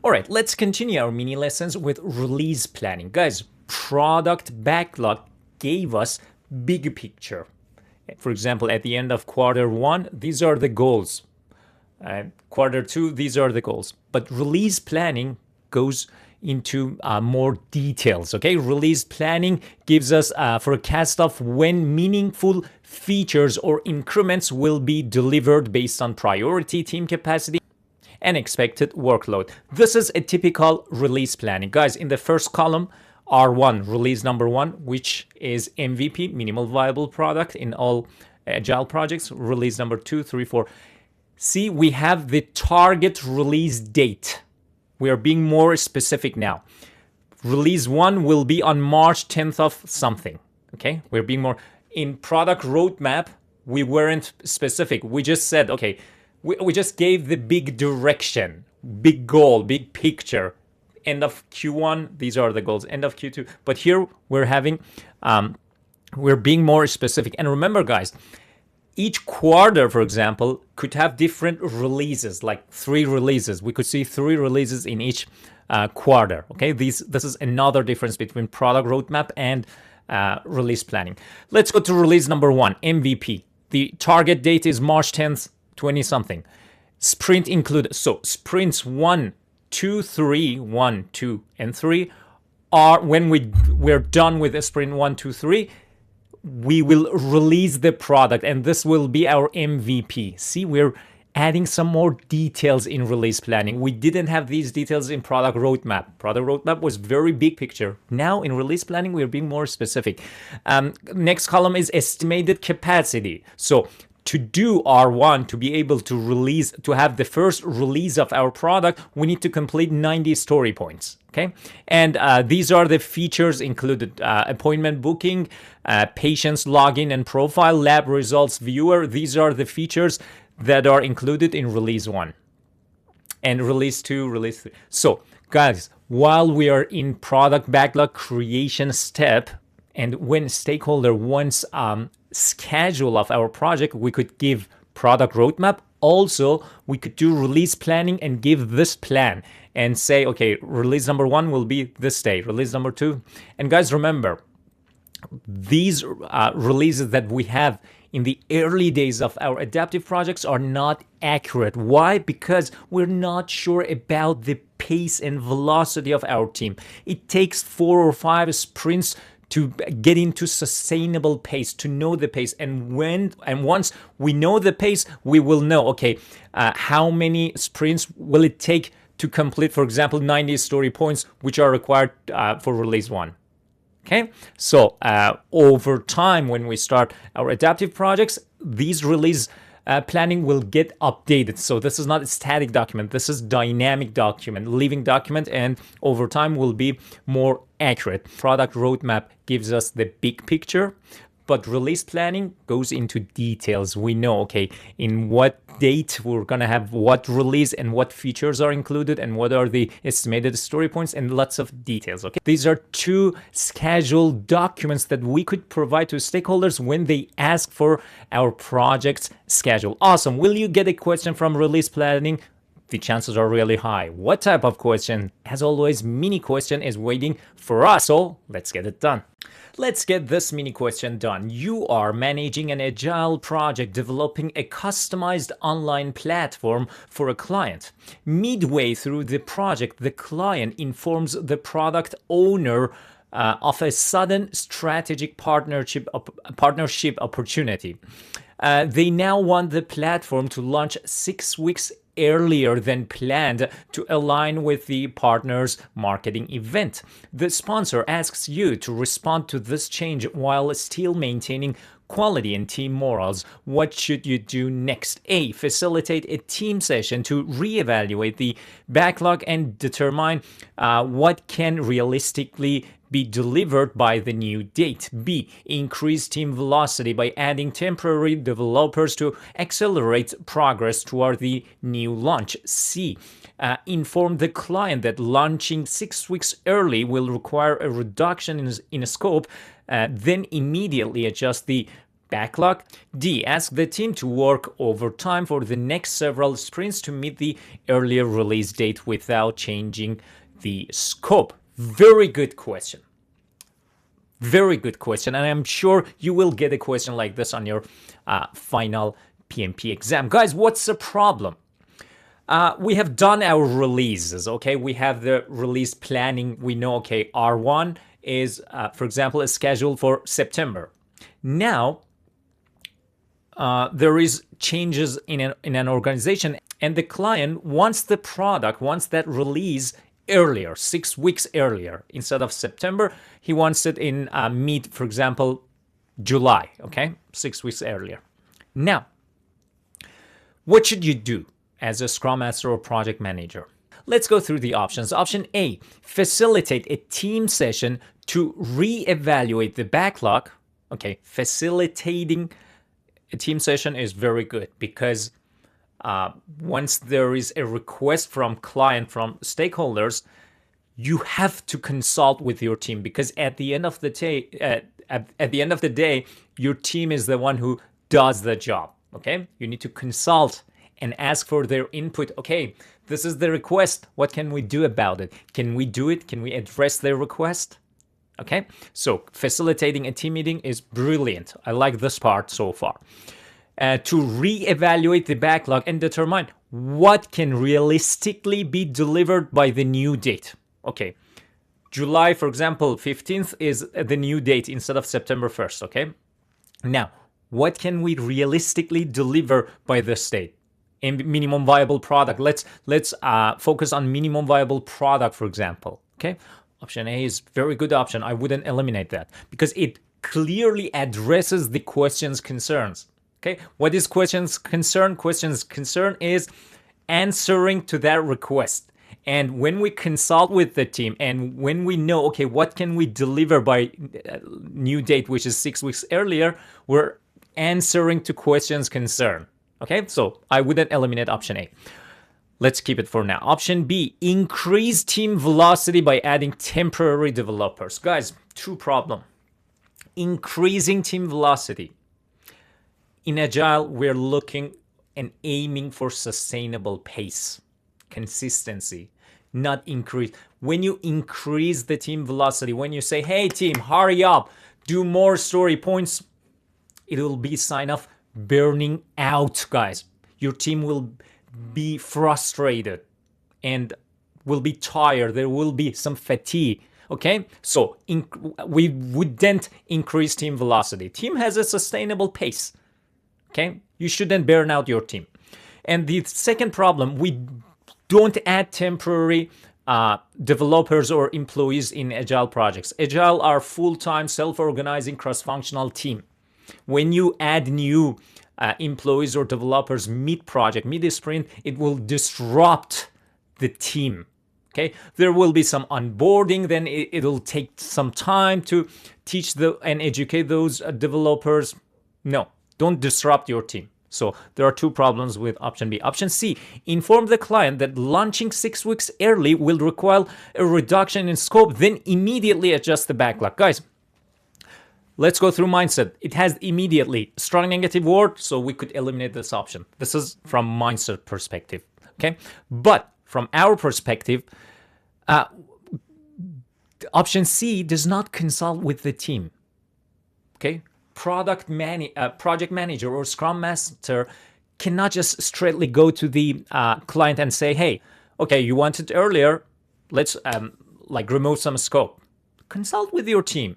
All right, let's continue our mini lessons with release planning. Guys, product backlog gave us big picture. For example, at the end of quarter one, these are the goals. Quarter two, these are the goals. But release planning goes into more details. Okay, release planning gives us a forecast of when meaningful features or increments will be delivered based on priority, team capacity, and expected workload. This is a typical release planning. Guys, in the first column, R1, release number one, which is MVP, minimal viable product in all agile projects. Release number 2, 3, 4. See, we have the target release date. We are being more specific now. Release 1 will be on March 10th of something. Okay, we're being more. In product roadmap, we weren't specific. We just said, okay, we just gave the big direction, big goal, big picture. End of Q1, these are the goals. End of Q2. But here we're having, we're being more specific. And remember, guys, each quarter, for example, could have different releases, like 3 releases. We could see 3 releases in each quarter. Okay, this is another difference between product roadmap and release planning. Let's go to release number 1, MVP. The target date is March 10th, 20 something. Sprint included. So sprints 1, 2, 3, 1, 2, and 3 are when we're done with the sprint 1, 2, 3. We will release the product, and this will be our MVP. See, we're adding some more details in release planning. We didn't have these details in product roadmap. Product roadmap was very big picture. Now in release planning, we're being more specific. Next column is estimated capacity. So to do R1, to be able to release, to have the first release of our product, we need to complete 90 story points. Okay, and these are the features included: appointment booking, patient's login and profile, lab results viewer. These are the features that are included in release 1 and release 2, release 3. So guys, while we are in product backlog creation step, and when stakeholder wants schedule of our project, we could give product roadmap. Also, we could do release planning and give this plan and say, okay, release number 1 will be this day, release number 2. And guys, remember, these releases that we have in the early days of our adaptive projects are not accurate. Why? Because we're not sure about the pace and velocity of our team. It takes 4 or 5 sprints to get into sustainable pace, to know the pace. And once we know the pace, we will know, okay, how many sprints will it take to complete, for example, 90 story points, which are required for release 1. Okay, so over time, when we start our adaptive projects, these release planning will get updated. So this is not a static document. This is dynamic document, living document, and over time will be more accurate. Product roadmap gives us the big picture, but release planning goes into details. We know, okay, in what date we're gonna have what release and what features are included and what are the estimated story points and lots of details, okay? These are 2 scheduled documents that we could provide to stakeholders when they ask for our project's schedule. Awesome. Will you get a question from release planning? The chances are really high. What type of question? As always, mini question is waiting for us. So let's get it done. Let's get this mini question done. You are managing an agile project, developing a customized online platform for a client. Midway through the project, the client informs the product owner of a sudden strategic partnership opportunity. They now want the platform to launch 6 weeks earlier than planned to align with the partner's marketing event. The sponsor asks you to respond to this change while still maintaining quality and team morals. What should you do next? A. Facilitate a team session to reevaluate the backlog and determine what can realistically be delivered by the new date. B. Increase team velocity by adding temporary developers to accelerate progress toward the new launch. C. Inform the client that launching 6 weeks early will require a reduction in scope, then immediately adjust the backlog. D, ask the team to work overtime for the next several sprints to meet the earlier release date without changing the scope. Very good question. Very good question. And I'm sure you will get a question like this on your final PMP exam. Guys, what's the problem? We have done our releases, okay? We have the release planning. We know, okay, R1 is, for example, is scheduled for September. Now, there is changes in an organization, and the client wants the product, wants that release earlier, 6 weeks earlier. Instead of September, he wants it in mid, for example, July, okay? 6 weeks earlier. Now, what should you do as a Scrum Master or Project Manager? Let's go through the options. Option A, facilitate a team session to re-evaluate the backlog. Okay, facilitating a team session is very good because once there is a request from client, from stakeholders, you have to consult with your team, because at the end of the day, at the end of the day, your team is the one who does the job. Okay, you need to consult and ask for their input. Okay, this is the request. What can we do about it? Can we do it? Can we address their request? Okay, so facilitating a team meeting is brilliant. I like this part so far. To re-evaluate the backlog and determine what can realistically be delivered by the new date. Okay, July, for example, 15th is the new date instead of September 1st, okay? Now, what can we realistically deliver by this date? A minimum viable product. Let's focus on minimum viable product, for example, okay? Option A is very good option. I wouldn't eliminate that because it clearly addresses the question's concerns. Okay, what is question's concern? Question's concern is answering to that request. And when we consult with the team and when we know, okay, what can we deliver by new date, which is 6 weeks earlier, we're answering to question's concern. Okay, so I wouldn't eliminate option A. Let's keep it for now. Option B, increase team velocity by adding temporary developers. Guys, true problem. Increasing team velocity. In Agile, we're looking and aiming for sustainable pace, consistency, not increase. When you increase the team velocity, when you say, hey team, hurry up, do more story points, it will be a sign of burning out, guys. Your team will be frustrated and will be tired. There will be some fatigue. Okay, so we wouldn't increase team velocity. Team has a sustainable pace. Okay, you shouldn't burn out your team. And the second problem, we don't add temporary developers or employees in Agile projects. Agile are full-time, self-organizing, cross-functional team. When you add new employees or developers mid-project, mid-sprint, it will disrupt the team. Okay, there will be some onboarding, then it'll take some time to teach and educate those developers. No, don't disrupt your team. So there are two problems with option B. Option C, inform the client that launching 6 weeks early will require a reduction in scope, then immediately adjust the backlog. Guys, let's go through mindset. It has immediately, strong negative word, so we could eliminate this option. This is from mindset perspective, okay? But from our perspective, option C does not consult with the team, okay? Project manager or Scrum Master cannot just straightly go to the client and say, hey, okay, you want it earlier, let's remove some scope. Consult with your team.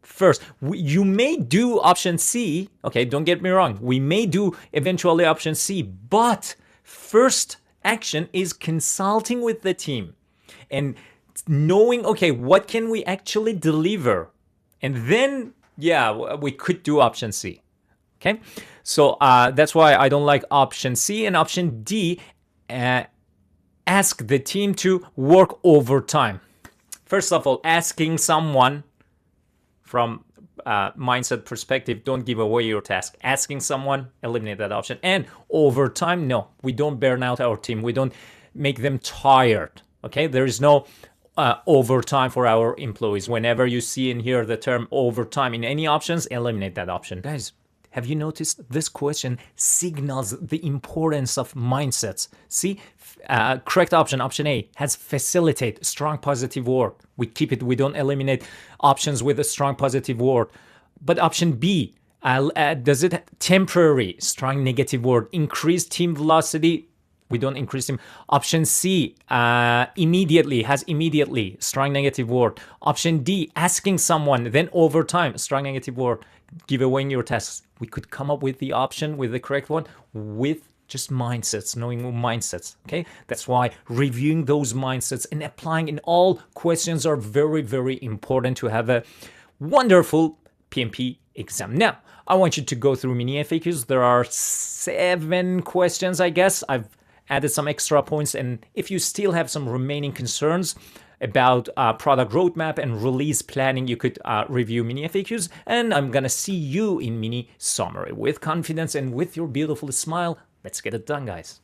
First, you may do option C, okay, don't get me wrong, we may do eventually option C, but first action is consulting with the team and knowing, okay, what can we actually deliver? And then, yeah, we could do option C, okay? So that's why I don't like option C. And option D, ask the team to work overtime. First of all, asking someone from mindset perspective, don't give away your task. Asking someone, eliminate that option. And overtime, no, we don't burn out our team. We don't make them tired, okay? There is no overtime for our employees. Whenever you see and hear the term overtime in any options, eliminate that option. Guys, Have you noticed this question signals the importance of mindsets? See, correct option A, has facilitate, strong positive word. We keep it, we don't eliminate options with a strong positive word. But option B, does it temporary, strong negative word, increase team velocity? We don't increase them. Option C, immediately, has immediately, strong negative word. Option D, asking someone, then over time, strong negative word, give away your tasks. We could come up with the option with the correct one with just mindsets, knowing mindsets, okay? That's why reviewing those mindsets and applying in all questions are very, very important to have a wonderful PMP exam. Now, I want you to go through mini FAQs. There are 7 questions, I guess. I've added some extra points, and if you still have some remaining concerns about product roadmap and release planning, you could review mini FAQs, and I'm gonna see you in mini summary. With confidence and with your beautiful smile, let's get it done, guys.